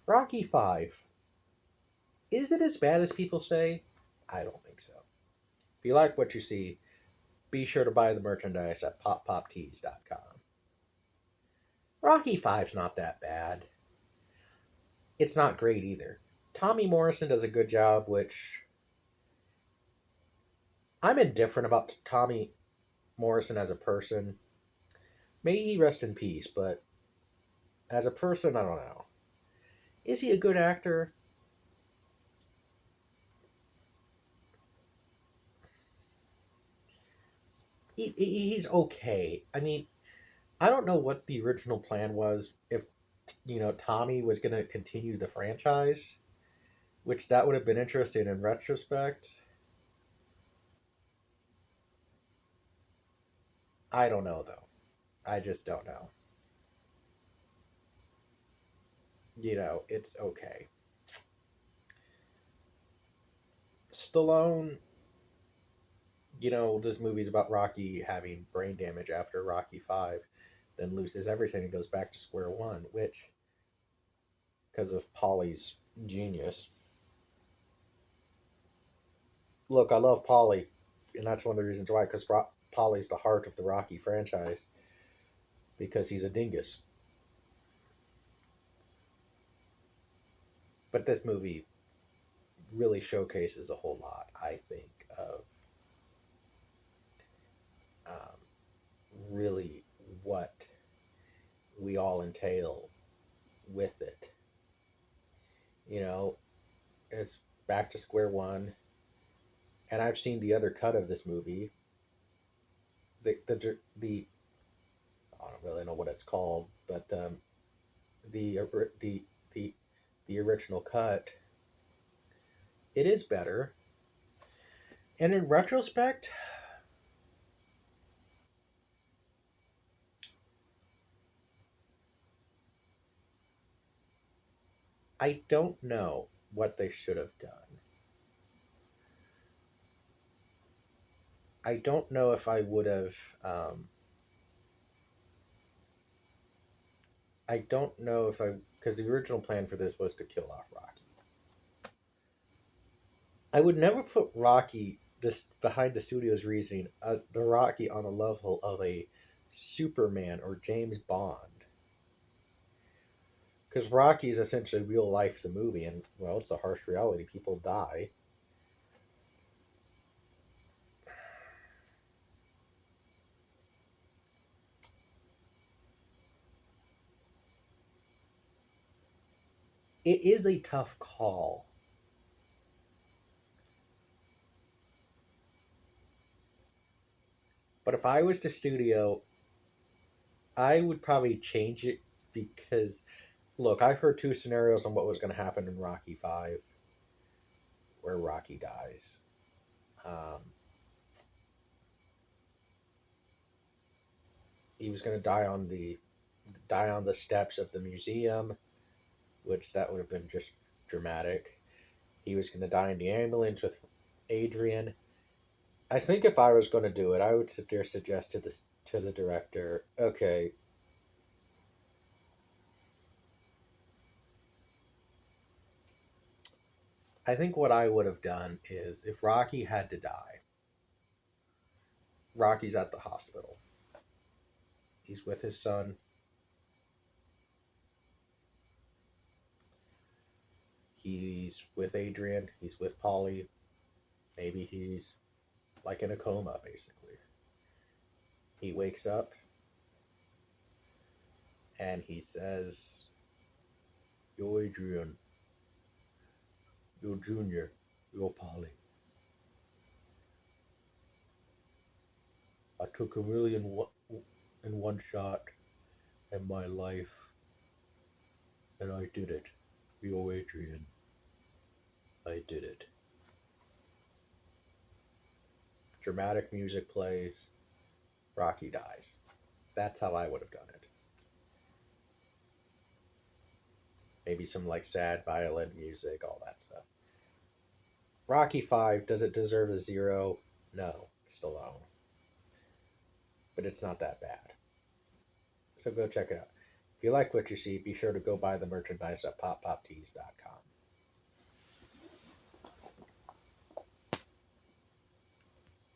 Rocky 5. Is it as bad as people say? I don't think so. If you like what you see, be sure to buy the merchandise at poppoptees.com. Rocky Five's not that bad. It's not great either. Tommy Morrison does a good job, which I'm indifferent about Tommy Morrison as a person. May he rest in peace, but as a person, I don't know. Is he a good actor? He's okay. I mean, I don't know what the original plan was. If Tommy was going to continue the franchise, which that would have been interesting in retrospect. I don't know though. I just don't know. It's okay. Stallone, this movie's about Rocky having brain damage after Rocky 5, then loses everything and goes back to square one, which, because of Polly's genius. Look, I love Polly, and that's one of the reasons why, because Polly's the heart of the Rocky franchise, because he's a dingus. But this movie really showcases a whole lot, I think, of um, really what we all entail with it. You know, it's back to square one, and I've seen the other cut of this movie. The I don't really know what it's called, but the the the the original cut, it is better. And in retrospect, I don't know what they should have done. I don't know if I would have. I don't know if I, because the original plan for this was to kill off Rocky. I would never put Rocky this behind the studio's reasoning, the Rocky on the level of a Superman or James Bond, because Rocky is essentially real life the movie, and well, it's a harsh reality. People die. It is a tough call. But if I was the studio, I would probably change it because, look, I've heard two scenarios on what was going to happen in Rocky 5 where Rocky dies. Um, he was going to die on the steps of the museum, which that would have been just dramatic. He was going to die in the ambulance with Adrian. I think if I was going to do it, I would suggest to the director, okay, I think what I would have done is if Rocky had to die, Rocky's at the hospital. He's with his son. He's with Adrian. He's with Polly. Maybe he's like in a coma, basically. He wakes up and he says, "Yo, Adrian. Yo, Junior. Yo, Polly. I took a million in one shot in my life, and I did it. Yo, Adrian. I did it." Dramatic music plays. Rocky dies. That's how I would have done it. Maybe some like sad violin music, all that stuff. Rocky 5, does it deserve a 0? No, Stallone. But it's not that bad. So go check it out. If you like what you see, be sure to go buy the merchandise at poppoptees.com.